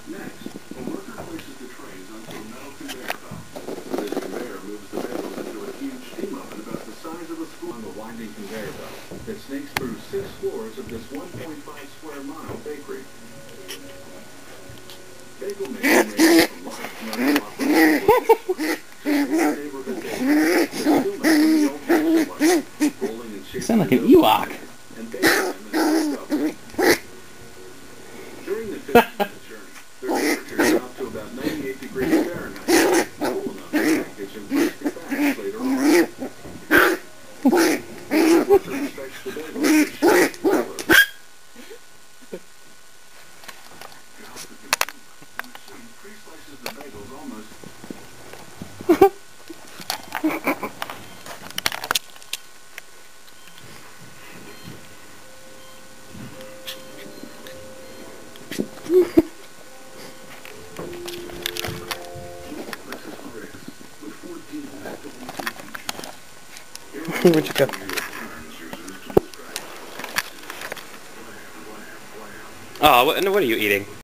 Next, a worker places the trays onto a metal conveyor belt. This conveyor moves the bagels into a huge steam oven about the size of a school on the winding conveyor belt that snakes through 6 floors of this 1.5 square mile bakery. Bagel making ranges from large commercial operations to small neighborhood bakeries that still make the old-fashioned way, rolling and You shaping sound like an the dough Ewok. and baking them in a oven. During the 15-minute journey, their temperature dropped to about 98 degrees Fahrenheit, cool enough to package in plastic bags later on. The worker inspects the bagels to shake the color. The machine pre-slices the bagels almost. Where'd you go? Oh, what are you eating?